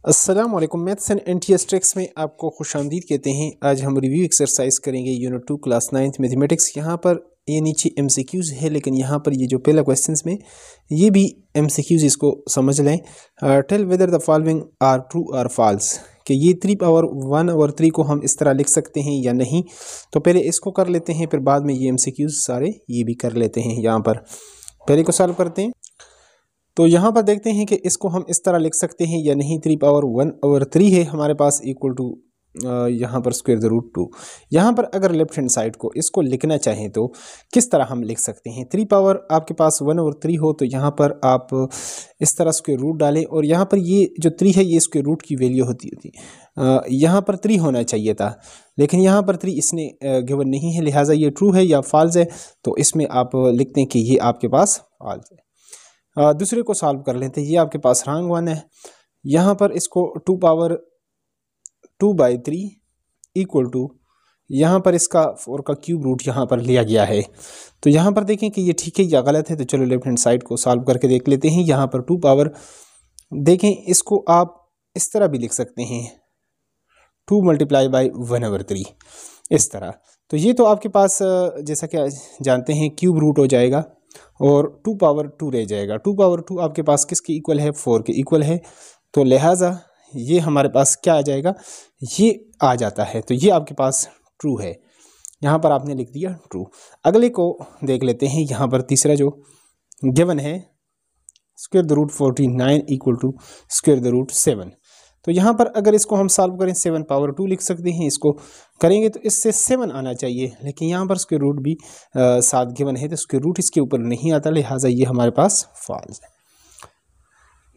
अस्सलाम वालेकुम। Maths and NTS tricks में आपको खुशामदीद कहते हैं। आज हम रिव्यू एक्सरसाइज करेंगे यूनिट 2 क्लास 9th मैथमेटिक्स। यहाँ पर ये नीचे एमसीक्यूज़ है, लेकिन यहाँ पर ये जो पहला क्वेश्चंस में ये भी एमसीक्यूज़, इसको समझ लें। Tell whether the following are true और फॉल्स, कि ये 3^1/3 को हम इस तरह लिख सकते हैं या नहीं। तो पहले इसको कर लेते हैं, फिर बाद में ये एमसीक्यूज़ सारे ये भी कर लेते हैं। यहाँ पर पहले को सॉल्व करते हैं। तो यहाँ पर देखते हैं कि इसको हम इस तरह लिख सकते हैं या नहीं। 3^1/3 है हमारे पास, इक्वल टू यहाँ पर √2। यहाँ पर अगर लेफ्ट हैंड साइड को इसको लिखना चाहें तो किस तरह हम लिख सकते हैं। 3 पावर आपके पास 1/3 हो तो यहाँ पर आप इस तरह √रूट डालें, और यहाँ पर ये जो 3 है ये √रूट की वैल्यू होती यहाँ पर 3 होना चाहिए था, लेकिन यहाँ पर 3 इसने गिवन नहीं है, लिहाजा ये ट्रू है या फॉल्स है। तो इसमें आप लिखते हैं कि ये आपके पास फॉल्स है। दूसरे को सॉल्व कर लेते हैं। ये आपके पास रॉन्ग वन है। यहाँ पर इसको 2^2/3 इक्वल टू, यहाँ पर इसका 4 का क्यूब रूट यहाँ पर लिया गया है। तो यहाँ पर देखें कि ये ठीक है या गलत है। तो चलो लेफ्ट हैंड साइड को सॉल्व करके देख लेते हैं। यहाँ पर 2 पावर, देखें इसको आप इस तरह भी लिख सकते हैं, 2 × 1/3 इस तरह। तो ये तो आपके पास जैसा कि जानते हैं क्यूब रूट हो जाएगा और 2^2 रह जाएगा। 2^2 आपके पास किसके इक्वल है, 4 के इक्वल है। तो लिहाजा ये हमारे पास क्या आ जाएगा, ये आ जाता है। तो ये आपके पास ट्रू है, यहाँ पर आपने लिख दिया ट्रू। अगले को देख लेते हैं। यहाँ पर तीसरा जो गिवन है, √49 इक्वल टू √7। तो यहाँ पर अगर इसको हम सॉल्व करें 7^2 लिख सकते हैं। इसको करेंगे तो इससे 7 आना चाहिए, लेकिन यहाँ पर √रूट भी 7 गिवन है, तो √रूट इसके ऊपर नहीं आता, लिहाजा ये हमारे पास फॉल्स है।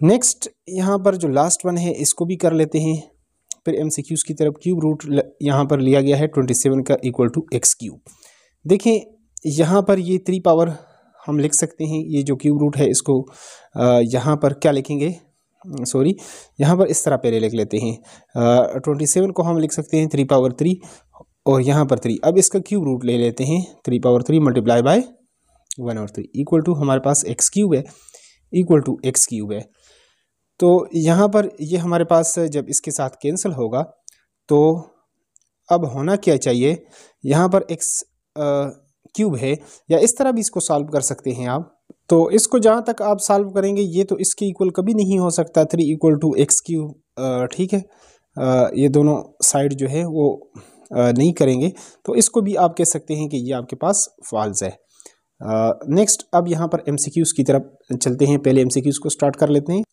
नेक्स्ट यहाँ पर जो लास्ट वन है इसको भी कर लेते हैं। फिर एमसीक्यूज़ की तरफ, क्यूब रूट यहाँ पर लिया गया है 27 का इक्वल टू x³। देखें यहाँ पर ये 3 पावर हम लिख सकते हैं। ये जो क्यूब रूट है इसको यहाँ पर क्या लिखेंगे, सॉरी यहाँ पर इस तरह पहले लिख लेते हैं। 27 को हम लिख सकते हैं 3^3 और यहाँ पर 3। अब इसका क्यूब रूट ले लेते हैं, 3^3 × 1/3 इक्वल टू हमारे पास x³ है, इक्वल टू x³ है। तो यहाँ पर ये हमारे पास जब इसके साथ कैंसिल होगा तो अब होना क्या चाहिए, यहाँ पर x³ है, या इस तरह भी इसको सॉल्व कर सकते हैं आप। तो इसको जहाँ तक आप सॉल्व करेंगे ये तो इसके इक्वल कभी नहीं हो सकता, 3 = x³। ठीक है, ये दोनों साइड जो है वो नहीं करेंगे, तो इसको भी आप कह सकते हैं कि ये आपके पास फॉल्स है। नेक्स्ट अब यहाँ पर एमसीक्यूज़ की तरफ चलते हैं। पहले एमसीक्यूज़ को स्टार्ट कर लेते हैं।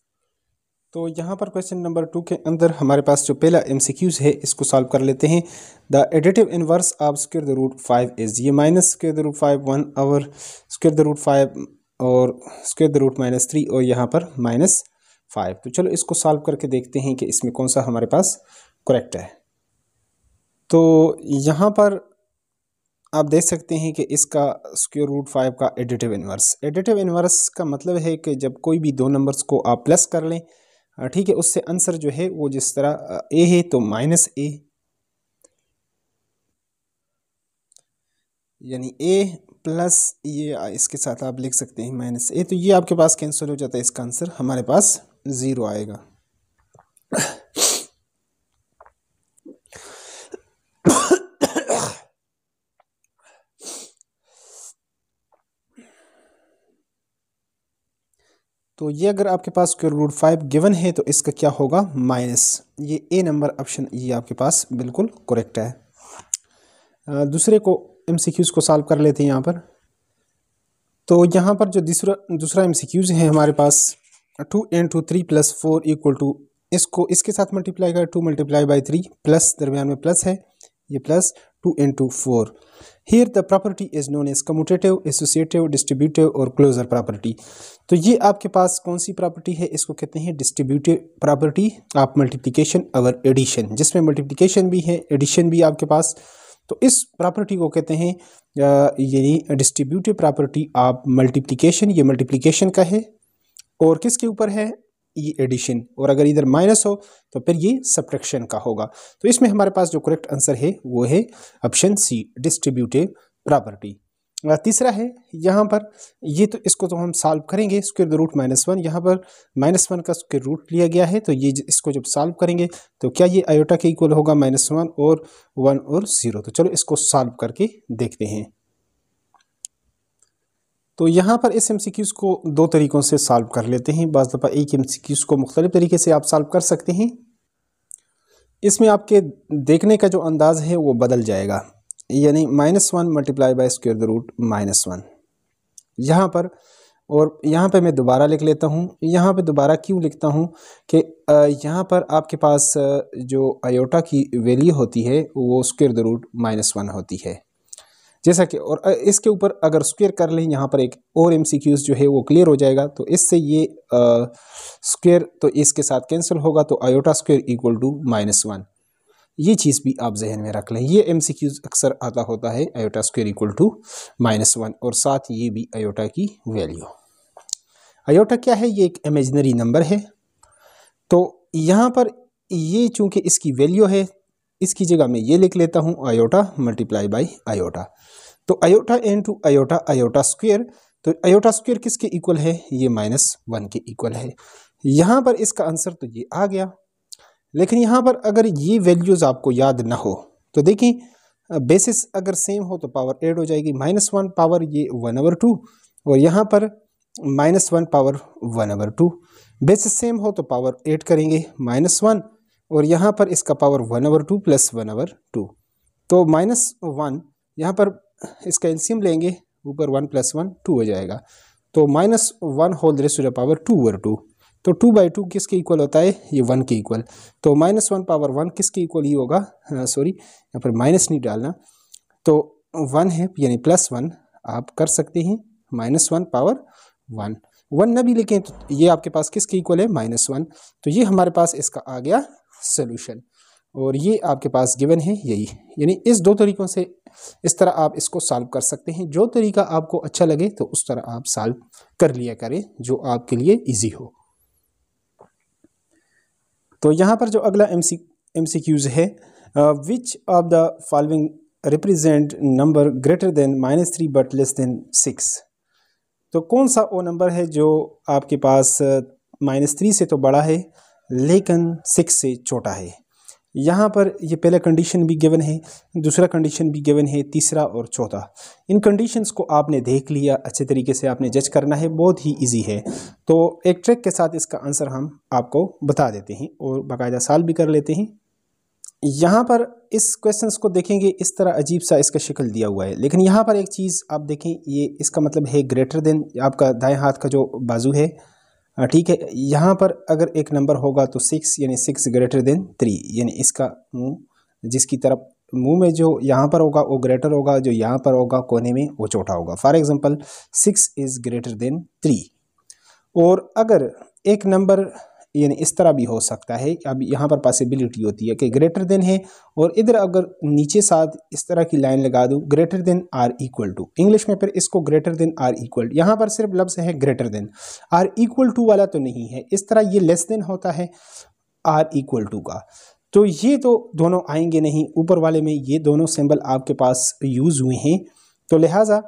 तो यहाँ पर क्वेश्चन नंबर 2 के अंदर हमारे पास जो पहला एमसीक्यूज़ है इसको सॉल्व कर लेते हैं। The additive inverse of √5 is, ये -√5 1/√5 और √-3 और यहाँ पर -5। तो चलो इसको सॉल्व करके देखते हैं कि इसमें कौन सा हमारे पास करेक्ट है। तो यहाँ पर आप देख सकते हैं कि इसका √5 का एडिटिव इनवर्स का मतलब है कि जब कोई भी दो नंबर्स को आप प्लस कर लें, ठीक है, उससे आंसर जो है वो जिस तरह a है तो -a, यानी a प्लस ये इसके साथ आप लिख सकते हैं -a। तो ये आपके पास कैंसिल हो जाता है, इसका आंसर हमारे पास 0 आएगा। तो ये अगर आपके पास √5 गिवन है तो इसका क्या होगा, माइनस। ये ए नंबर ऑप्शन ये आपके पास बिल्कुल करेक्ट है। दूसरे को एमसीक्यूज़ को सॉल्व कर लेते हैं यहाँ पर। तो यहाँ पर जो दूसरा एमसीक्यूज़ है हमारे पास, 2 × 3 + 4 इक्वल टू, इसको इसके साथ मल्टीप्लाई कर 2 × 3 प्लस, दरमियान में प्लस है, ये plus 2 × 4। Here the property is known as commutative, associative, distributive और क्लोजर प्रॉपर्टी। तो ये आपके पास कौन सी प्रॉपर्टी है, इसको कहते हैं डिस्ट्रीब्यूटिव प्रॉपर्टी ऑफ मल्टीप्लिकेशन और एडिशन, जिसमें मल्टीप्लिकेशन भी है एडिशन भी आपके पास। तो इस प्रॉपर्टी को कहते हैं यानी डिस्ट्रीब्यूटिव प्रॉपर्टी ऑफ मल्टीप्लिकेशन। ये मल्टीप्लिकेशन का है और किसके ऊपर है, ये एडिशन, और अगर इधर माइनस हो तो फिर ये सब्ट्रैक्शन का होगा। तो इसमें हमारे पास जो करेक्ट आंसर है वो है ऑप्शन सी, डिस्ट्रीब्यूटिव प्रॉपर्टी। तीसरा है यहाँ पर ये, तो इसको तो हम सॉल्व करेंगे स्क्वायर द रूट -1, यहाँ पर -1 का स्क्वायर रूट लिया गया है, तो ये इसको जब सॉल्व करेंगे तो क्या ये आयोटा के इक्वल होगा -1 और 1 और 0। तो चलो इसको सॉल्व करके देखते हैं। तो यहाँ पर इस एमसीक्यूज़ को दो तरीक़ों से सॉल्व कर लेते हैं। बाज़ दफ़ा एक एमसीक्यूज़ को मुख्तलिफ़ तरीके से आप सॉल्व कर सकते हैं। इसमें आपके देखने का जो अंदाज़ है वो बदल जाएगा, यानी -1 multiply by square the root -1 यहाँ पर, और यहाँ पे मैं दोबारा लिख लेता हूँ। यहाँ पे दोबारा क्यों लिखता हूँ कि यहाँ पर आपके पास जो आयोटा की वैल्यू होती है वो स्क्वायर द रूट -1 होती है, जैसा कि, और इसके ऊपर अगर स्क्वायर कर लें यहाँ पर एक और एमसीक्यूज़ जो है वो क्लियर हो जाएगा। तो इससे ये स्क्वायर तो इसके साथ कैंसिल होगा, तो आयोटा स्क्वायर इक्वल टू -1, ये चीज़ भी आप जहन में रख लें। ये एमसीक्यूज़ अक्सर आता होता है आयोटा स्क्वायर इक्वल टू -1, और साथ ये भी आयोटा की वैल्यू। आयोटा क्या है? ये एक इमेजिनरी नंबर है। तो यहाँ पर ये चूँकि इसकी वैल्यू है, इसकी जगह मैं ये लिख लेता हूँ आयोटा मल्टीप्लाई बाय आयोटा। तो iota into iota, iota square, तो आयोटा स्क्वायर किसके इक्वल है? ये -1 के इक्वल है। यहाँ पर इसका आंसर तो ये आ गया। लेकिन यहाँ पर अगर ये वैल्यूज़ आपको याद ना हो तो देखिए बेसिस अगर सेम हो तो पावर ऐड हो जाएगी। -1 पावर ये 1/2 और यहाँ पर -1 पावर 1/2। बेसिस सेम हो तो पावर ऐड करेंगे -1 और यहाँ पर इसका पावर 1/2 प्लस 1/2। तो -1 यहाँ पर इसका एलसीएम लेंगे, ऊपर 1 + 1 2 हो जाएगा। तो -1 whole raise to the power 2/2। तो 2/2 किसके इक्वल होता है? ये 1 के इक्वल। तो -1 पावर 1 किसके इक्वल ही होगा? सॉरी, यहाँ पर माइनस नहीं डालना, तो 1 है यानी +1 आप कर सकते हैं। -1 पावर 1, 1 न भी लिखें तो ये आपके पास किसके इक्वल है? -1। तो ये हमारे पास इसका आ गया सोल्यूशन, और ये आपके पास गिवन है यही। यानी इस दो तरीक़ों से इस तरह आप इसको सॉल्व कर सकते हैं। जो तरीका आपको अच्छा लगे तो उस तरह आप सॉल्व कर लिया करें जो आपके लिए इजी हो। तो यहाँ पर जो अगला एमसीक्यूज़ है, which of the following represent number greater than -3 but less than 6। तो कौन सा वो नंबर है जो आपके पास -3 से तो बड़ा है लेकिन 6 से छोटा है। यहाँ पर ये पहला कंडीशन भी गिवन है, दूसरा कंडीशन भी गिवन है, तीसरा और चौथा। इन कंडीशंस को आपने देख लिया, अच्छे तरीके से आपने जज करना है, बहुत ही इजी है। तो एक ट्रिक के साथ इसका आंसर हम आपको बता देते हैं और बाकायदा सॉल्व भी कर लेते हैं। यहाँ पर इस क्वेश्चंस को देखेंगे, इस तरह अजीब सा इसका शक्ल दिया हुआ है, लेकिन यहाँ पर एक चीज़ आप देखें, ये इसका मतलब है ग्रेटर देन, आपका दाएँ हाथ का जो बाजू है, ठीक है। यहाँ पर अगर एक नंबर होगा तो 6, यानी 6 ग्रेटर देन 3, यानी इसका मुंह जिसकी तरफ मुंह में जो यहाँ पर होगा वो ग्रेटर होगा, जो यहाँ पर होगा कोने में वो छोटा होगा। For example 6 is greater than 3। और अगर एक नंबर यानी इस तरह भी हो सकता है, अब यहाँ पर पॉसिबिलिटी होती है कि ग्रेटर देन है और इधर अगर नीचे साथ इस तरह की लाइन लगा दूँ, greater than or equal to, English में फिर इसको ग्रेटर देन आर इक्वल, यहाँ पर सिर्फ लफ्ज़ है greater than, or equal to वाला तो नहीं है। इस तरह ये लेस देन होता है आर इक्वल टू का, तो ये तो दोनों आएंगे नहीं। ऊपर वाले में ये दोनों सिंबल आपके पास यूज़ हुए हैं, तो लिहाजा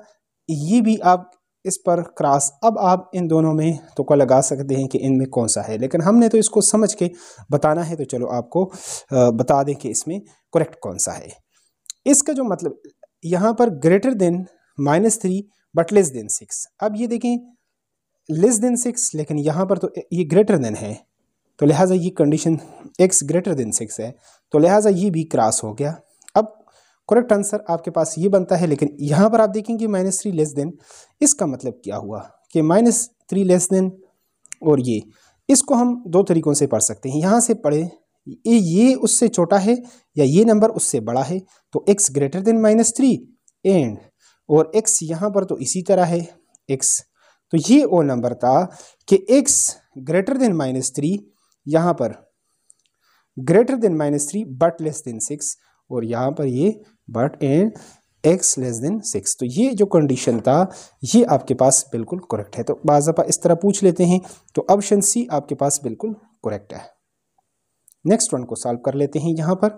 ये भी आप इस पर क्रॉस, अब आप इन दोनों में तुक्का लगा सकते हैं कि इनमें कौन सा है, लेकिन हमने तो इसको समझ के बताना है, तो चलो आपको बता दें कि इसमें करेक्ट कौन सा है। इसका जो मतलब यहाँ पर greater than -3 but less than 6, अब ये देखें लेस देन 6, लेकिन यहाँ पर तो ये ग्रेटर देन है, तो लिहाजा ये कंडीशन x ग्रेटर देन 6 है, तो लिहाजा ये भी क्रॉस हो गया। अब करेक्ट आंसर आपके पास ये बनता है, लेकिन यहाँ पर आप देखेंगे -3 लेस देन, इसका मतलब क्या हुआ कि -3 लेस देन, और ये इसको हम दो तरीक़ों से पढ़ सकते हैं। यहाँ से पढ़े ये उससे छोटा है या ये नंबर उससे बड़ा है, तो x ग्रेटर देन -3 एंड, और x यहाँ पर तो इसी तरह है x, तो ये वो नंबर था कि x ग्रेटर देन -3, यहाँ पर greater than -3 but less than 6, और यहाँ पर ये but and x less than 6। तो ये जो कंडीशन था ये आपके पास बिल्कुल करेक्ट है। तो बाज़ दफ़ा इस तरह पूछ लेते हैं, तो ऑप्शन सी आपके पास बिल्कुल करेक्ट है। नेक्स्ट वन को सॉल्व कर लेते हैं। यहाँ पर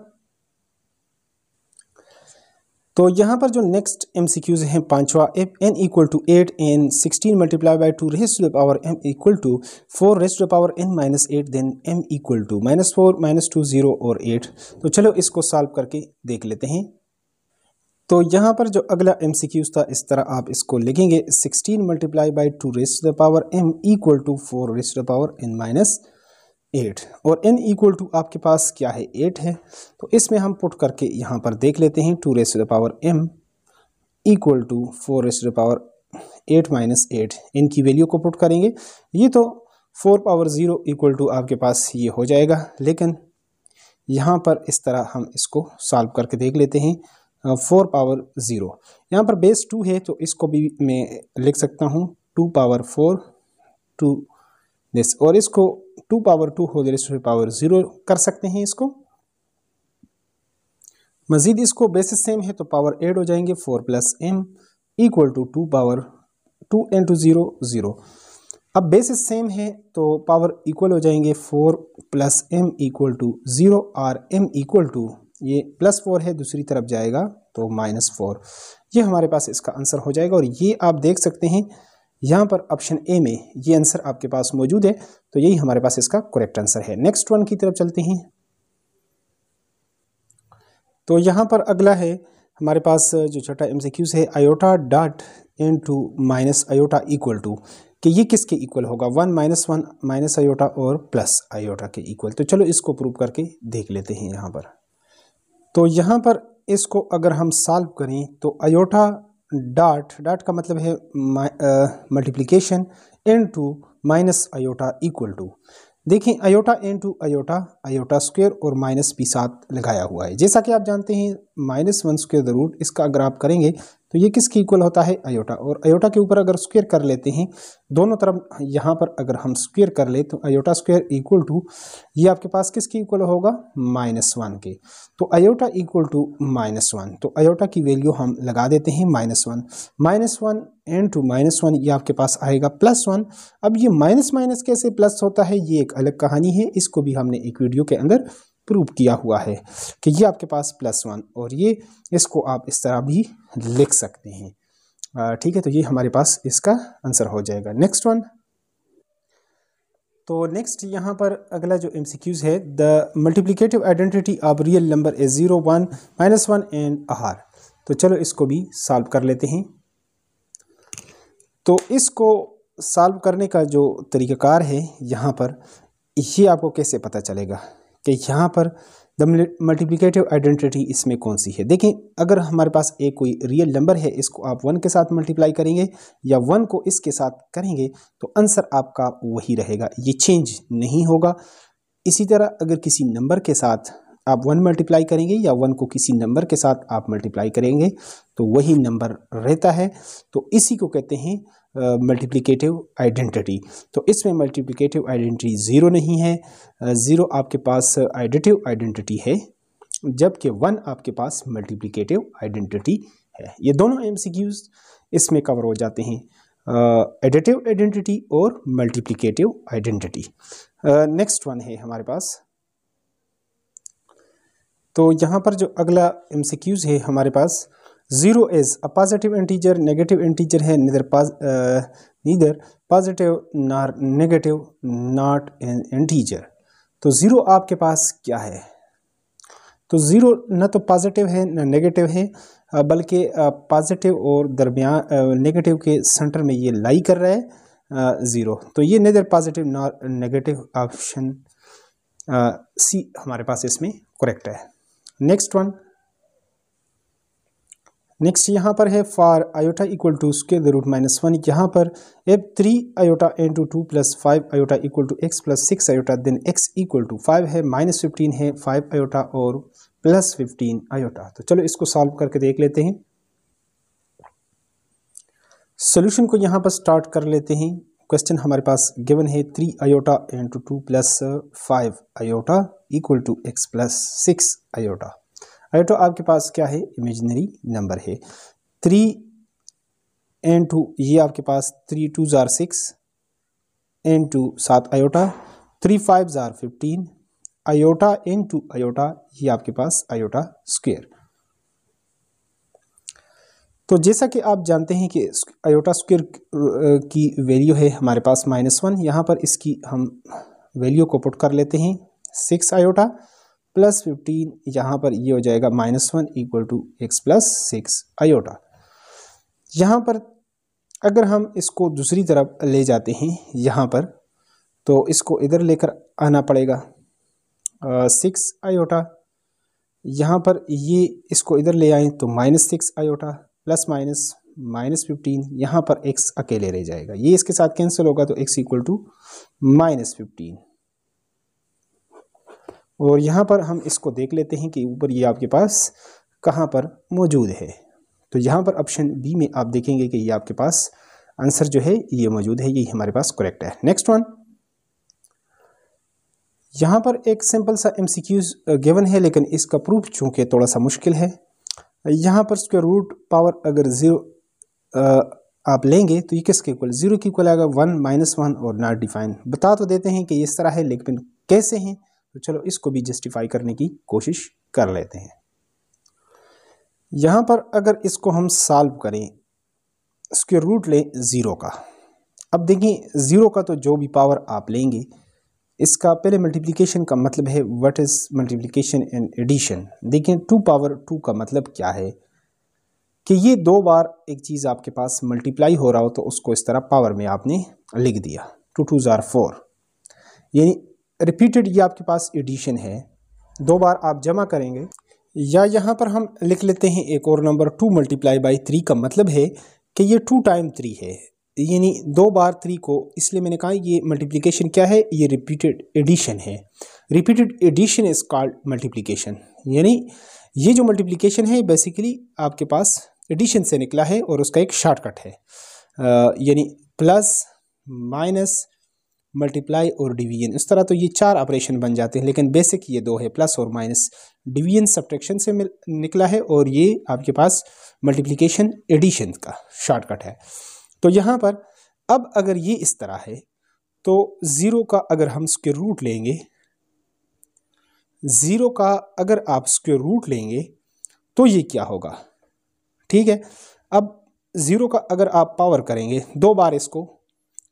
तो यहाँ पर जो नेक्स्ट MCQs हैं पांचवा, if n equal to 8 and 16 multiply by 2 raise to the power m equal to 4 raise to the power n minus 8 then m equal to -4 -2 0 और 8। तो चलो इसको सॉल्व करके देख लेते हैं। तो यहाँ पर जो अगला MCQs था इस तरह आप इसको लिखेंगे, 16 multiply by 2 raise to the power m equal to 4 raise to the power n minus 8 और n इक्वल टू आपके पास क्या है 8 है। तो इसमें हम पुट करके यहाँ पर देख लेते हैं, 2 raise to the power m equal to 4 raise to the power 8 minus 8, इनकी वैल्यू को पुट करेंगे। ये तो 4 पावर 0 इक्वल टू आपके पास ये हो जाएगा, लेकिन यहाँ पर इस तरह हम इसको सॉल्व करके देख लेते हैं। 4 पावर 0 यहाँ पर बेस 2 है तो इसको भी मैं लिख सकता हूँ 2 पावर 4 टू दिस, और इसको 2 power 2 whole raised to power 0 कर सकते हैं इसको। मज़ीद इसको बेसिस सेम है तो पावर ऐड हो जाएंगे, 4 plus m equal to 2 power 2 into 0 0। अब बेसिस सेम है तो पावर इक्वल हो जाएंगे, 4 प्लस m इक्वल टू 0 और m इक्वल टू ये +4 है दूसरी तरफ जाएगा तो -4। ये हमारे पास इसका आंसर हो जाएगा। और ये आप देख सकते हैं यहाँ पर ऑप्शन ए में ये आंसर आपके पास मौजूद है, तो यही हमारे पास इसका करेक्ट आंसर है। नेक्स्ट वन की तरफ चलते हैं। तो यहाँ पर अगला है हमारे पास जो छठा MCQs है, iota dot into minus iota equal to, कि ये किसके इक्वल होगा, 1 -1 माइनस आयोटा और प्लस आयोटा के इक्वल। तो चलो इसको प्रूव करके देख लेते हैं यहाँ पर। तो यहाँ पर इसको अगर हम सॉल्व करें तो आयोटा डॉट का मतलब है multiplication into minus iota equal to, देखिए iota into iota, iota square और माइनस भी साथ लगाया हुआ है। जैसा कि आप जानते हैं -1 स्क्वायर द रूट, इसका अगर आप करेंगे तो ये किसके इक्वल होता है, आयोटा। और आयोटा के ऊपर अगर स्क्वायर कर लेते हैं दोनों तरफ, यहाँ पर अगर हम स्क्वायर कर ले तो आयोटा स्क्वायर इक्वल टू ये आपके पास किसके इक्वल होगा, -1 के। तो आयोटा इक्वल टू -1, तो आयोटा की वैल्यू हम लगा देते हैं -1 इनटू -1 ये आपके पास आएगा +1। अब ये माइनस माइनस कैसे प्लस होता है ये एक अलग कहानी है, इसको भी हमने एक वीडियो के अंदर प्रूव किया हुआ है कि ये आपके पास +1, और ये इसको आप इस तरह भी लिख सकते हैं। ठीक है, तो ये हमारे पास इसका आंसर हो जाएगा। Next one. तो नेक्स्ट यहाँ पर अगला जो MCQs है, the multiplicative identity of real number is 0 1 -1 and R. तो चलो इसको भी सॉल्व कर लेते हैं। तो इसको सॉल्व करने का जो तरीक़ाकार है यहाँ पर, ये आपको कैसे पता चलेगा कि यहाँ पर द मल्टीप्लिकेटिव आइडेंटिटी इसमें कौन सी है। देखें, अगर हमारे पास एक कोई रियल नंबर है, इसको आप 1 के साथ मल्टीप्लाई करेंगे या 1 को इसके साथ करेंगे तो आंसर आपका वही रहेगा, ये चेंज नहीं होगा। इसी तरह अगर किसी नंबर के साथ आप 1 मल्टीप्लाई करेंगे या 1 को किसी नंबर के साथ आप मल्टीप्लाई करेंगे तो वही नंबर रहता है। तो इसी को कहते हैं मल्टीप्लिकेटिव आइडेंटिटी। तो इसमें मल्टीप्लिकेटिव आइडेंटिटी 0 नहीं है, 0 आपके पास एडिटिव आइडेंटिटी है, जबकि 1 आपके पास मल्टीप्लिकेटिव आइडेंटिटी है। ये दोनों MCQs इसमें कवर हो जाते हैं, एडिटिव आइडेंटिटी और मल्टीप्लिकेटिव आइडेंटिटी। नेक्स्ट वन है हमारे पास। तो यहाँ पर जो अगला MCQs है हमारे पास, 0 is a positive integer, negative integer है, neither positive nor negative, not an integer. तो 0 आपके पास क्या है, तो 0 न तो पॉजिटिव है न नेगेटिव है, बल्कि पॉजिटिव और दरमियान नेगेटिव के सेंटर में ये लाई कर रहा है 0। तो ये neither positive nor negative, option C हमारे पास इसमें करेक्ट है। Next one. नेक्स्ट यहाँ पर है for iota equal to square the root -1, यहाँ पर एब 3 iota into 2 plus 5 iota equal to x plus 6 iota, then x equal to 5 है, -15 है, 5 आयोटा और +15 आयोटा। तो चलो इसको सॉल्व करके देख लेते हैं। सोल्यूशन को यहाँ पर स्टार्ट कर लेते हैं। क्वेश्चन हमारे पास गिवन है 3 iota into 2 plus 5 iota equal to x plus 6 iota. Iota आपके पास क्या है, इमेजिनरी नंबर है। 3 इंटू ये आपके पास 3 2 jar 6 into 7 iota, 3 5 jar 15 iota into iota, ये आपके पास आयोटा स्क्वायर। तो जैसा कि आप जानते हैं कि आयोटा स्क्वायर की वैल्यू है हमारे पास -1, यहाँ पर इसकी हम वैल्यू को पुट कर लेते हैं 6 आयोटा प्लस 15, यहाँ पर ये हो जाएगा -1 equal to x plus 6 iota. यहाँ पर अगर हम इसको दूसरी तरफ ले जाते हैं यहाँ पर, तो इसको इधर लेकर आना पड़ेगा 6 आयोटा, यहाँ पर ये इसको इधर ले आए तो -6 आयोटा प्लस माइनस -15, यहाँ पर x अकेले रह जाएगा, ये इसके साथ कैंसिल होगा तो x इक्वल टू -15। और यहाँ पर हम इसको देख लेते हैं कि ऊपर ये आपके पास कहाँ पर मौजूद है। तो यहाँ पर ऑप्शन बी में आप देखेंगे कि ये आपके पास आंसर जो है ये मौजूद है, ये हमारे पास करेक्ट है। नेक्स्ट वन, यहाँ पर एक सिंपल सा MCQs गिवन है, लेकिन इसका प्रूफ चूँकि थोड़ा सा मुश्किल है। यहाँ पर स्क्वायर रूट पावर अगर 0 आप लेंगे तो ये किसके इक्वल, 0 के इक्वल आएगा 1 -1 और नॉट डिफाइन। बता तो देते हैं कि इस तरह है, लेकिन कैसे हैं, तो चलो इसको भी जस्टिफाई करने की कोशिश कर लेते हैं। यहाँ पर अगर इसको हम सॉल्व करें, स्क्वायर रूट लें 0 का। अब देखिए 0 का तो जो भी पावर आप लेंगे, इसका पहले मल्टीप्लिकेशन का मतलब है what is multiplication and addition. देखिए 2 पावर 2 का मतलब क्या है कि ये 2 बार एक चीज़ आपके पास मल्टीप्लाई हो रहा हो तो उसको इस तरह पावर में आपने लिख दिया, 2 2 ज़ार 4, यानी रिपीटेड ये आपके पास एडिशन है, 2 बार आप जमा करेंगे। या यहाँ पर हम लिख लेते हैं एक और नंबर 2 मल्टीप्लाई बाई 3 का मतलब है कि ये 2 टाइम 3 है, यानी 2 बार 3 को, इसलिए मैंने कहा ये मल्टीप्लिकेशन क्या है, ये रिपीटेड एडिशन है। Repeated addition is called multiplication, यानी ये जो मल्टीप्लिकेशन है बेसिकली आपके पास एडिशन से निकला है और उसका एक शॉर्टकट है, यानी प्लस माइनस मल्टीप्लाई और डिवीजन। इस तरह तो ये 4 ऑपरेशन बन जाते हैं, लेकिन बेसिक ये 2 है, प्लस और माइनस। डिवीजन सब्ट्रैक्शन से निकला है और ये आपके पास मल्टीप्लिकेशन एडिशन का शॉर्टकट है। तो यहाँ पर अब अगर ये इस तरह है तो 0 का अगर हम स्क्वायर रूट लेंगे, 0 का अगर आप स्क्वायर रूट लेंगे तो ये क्या होगा, ठीक है। अब 0 का अगर आप पावर करेंगे, 2 बार इसको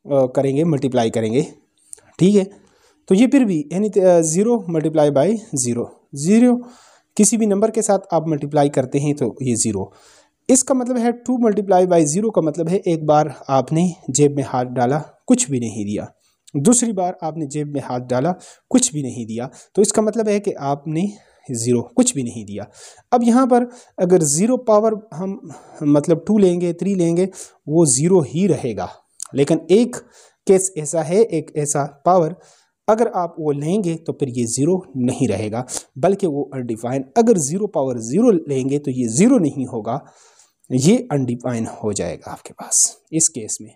करेंगे, मल्टीप्लाई करेंगे, ठीक है, तो ये फिर भी यानी 0 मल्टीप्लाई बाई 0, 0 किसी भी नंबर के साथ आप मल्टीप्लाई करते हैं तो ये 0। इसका मतलब है 2 मल्टीप्लाई बाई 0 का मतलब है एक बार आपने जेब में हाथ डाला, कुछ भी नहीं दिया, दूसरी बार आपने जेब में हाथ डाला, कुछ भी नहीं दिया, तो इसका मतलब है कि आपने 0 कुछ भी नहीं दिया। अब यहाँ पर अगर 0 पावर हम मतलब 2 लेंगे, 3 लेंगे, वो 0 ही रहेगा। लेकिन एक केस ऐसा है, एक ऐसा पावर अगर आप वो लेंगे तो फिर ये 0 नहीं रहेगा, बल्कि वो अनडिफाइन। अगर 0 पावर 0 लेंगे तो ये 0 नहीं होगा, ये अनडिफाइन हो जाएगा आपके पास इस केस में।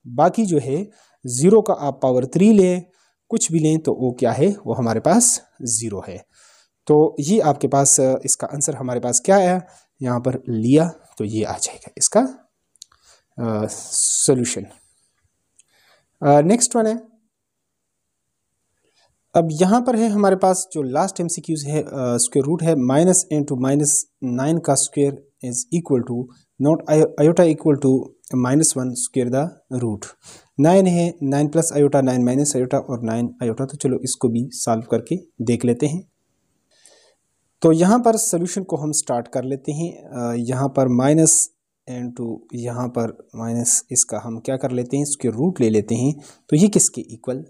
बाकी जो है 0 का आप पावर 3 लें, कुछ भी लें, तो वो क्या है, वो हमारे पास 0 है। तो ये आपके पास इसका आंसर हमारे पास क्या आया, यहाँ पर लिया तो ये आ जाएगा इसका सॉल्यूशन। नेक्स्ट वन है, अब यहाँ पर है हमारे पास जो लास्ट MCQs है, स्क्वायर रूट है -9 का square is equal to not iota equal to -1 square the root. 9 है, 9 प्लस आयोटा, 9 माइनस आयोटा और 9 आयोटा। तो चलो इसको भी सॉल्व करके देख लेते हैं। तो यहाँ पर सोल्यूशन को हम स्टार्ट कर लेते हैं। यहाँ पर माइनस इनटू यहाँ पर माइनस, इसका हम क्या कर लेते हैं, स्क्वायर रूट ले लेते हैं। तो ये किसके इक्वल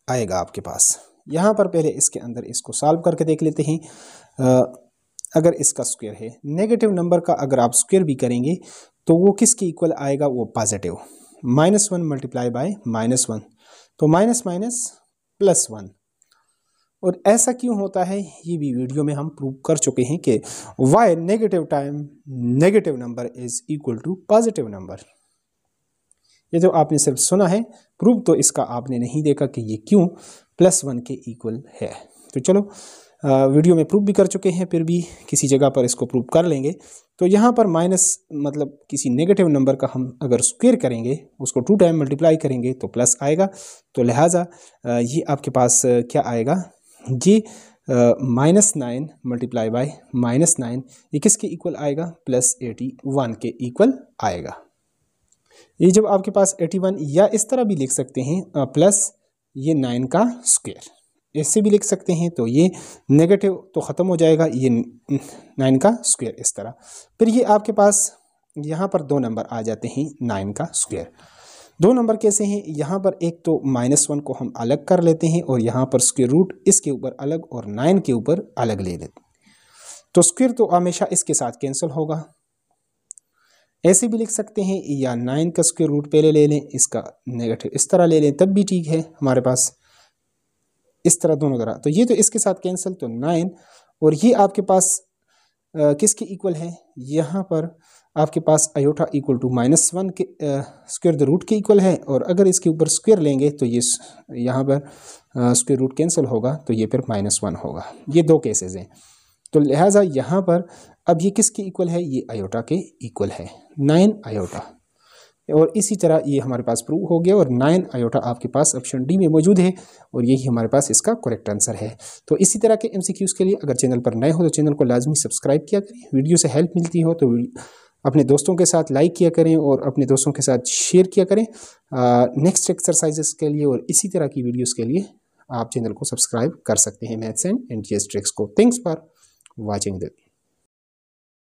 आएगा आपके पास। यहाँ पर पहले इसके अंदर इसको सॉल्व करके देख लेते हैं। अगर इसका स्क्वायर है, नेगेटिव नंबर का अगर आप स्क्वायर भी करेंगे तो वो किसके इक्वल आएगा, वो पॉजिटिव। -1 मल्टीप्लाई बाय -1, तो माइनस माइनस +1। और ऐसा क्यों होता है, ये भी वीडियो में हम प्रूव कर चुके हैं कि why negative time negative number is equal to positive number. ये जो आपने सिर्फ सुना है, प्रूव तो इसका आपने नहीं देखा कि ये क्यों +1 के इक्वल है। तो चलो वीडियो में प्रूव भी कर चुके हैं, फिर भी किसी जगह पर इसको प्रूव कर लेंगे। तो यहाँ पर माइनस मतलब किसी नेगेटिव नंबर का हम अगर स्क्वायर करेंगे, उसको 2 टाइम मल्टीप्लाई करेंगे तो प्लस आएगा। तो लिहाजा ये आपके पास क्या आएगा, ये -9 मल्टीप्लाई बाय -9 ये किसके इक्वल आएगा, +81 के इक्वल आएगा। ये जब आपके पास 81, या इस तरह भी लिख सकते हैं प्लस ये 9 का स्क्वायर, ऐसे भी लिख सकते हैं। तो ये नेगेटिव तो ख़त्म हो जाएगा, ये 9 का स्क्वायर इस तरह। फिर ये आपके पास यहाँ पर 2 नंबर आ जाते हैं 9 का स्क्वायर। 2 नंबर कैसे हैं, यहाँ पर एक तो -1 को हम अलग कर लेते हैं और यहाँ पर स्क्वायर रूट इसके ऊपर अलग और 9 के ऊपर अलग ले लेते हैं। तो स्क्वायर तो हमेशा इसके साथ कैंसिल होगा। ऐसे भी लिख सकते हैं, या 9 का स्क्वायर रूट पहले ले लें, इसका नेगेटिव इस तरह ले लें, तब भी ठीक है हमारे पास, इस तरह दोनों तरह। तो ये तो इसके साथ कैंसिल, तो 9 और ये आपके पास किसके इक्वल है, यहाँ पर आपके पास आयोटा इक्वल टू -1 के स्क्वायर द रूट के इक्वल है। और अगर इसके ऊपर स्क्वायर लेंगे तो ये यहाँ पर स्क्वायर रूट कैंसिल होगा, तो ये फिर -1 होगा। ये 2 केसेस हैं। तो लिहाजा यहाँ पर अब ये किसके इक्वल है, ये आयोटा के इक्वल है, 9 आयोटा। और इसी तरह ये हमारे पास प्रूव हो गया और 9 आयोटा आपके पास ऑप्शन डी में मौजूद है और यही हमारे पास इसका करेक्ट आंसर है। तो इसी तरह के MCQs के लिए अगर चैनल पर नए हो तो चैनल को लाजमी सब्सक्राइब किया करें। वीडियो से हेल्प मिलती हो तो अपने दोस्तों के साथ लाइक किया करें और अपने दोस्तों के साथ शेयर किया करें नेक्स्ट एक्सरसाइजेस के लिए। और इसी तरह की वीडियोज़ के लिए आप चैनल को सब्सक्राइब कर सकते हैं, मैथ्स एंड NTS ट्रिक्स को। Thanks for watching this।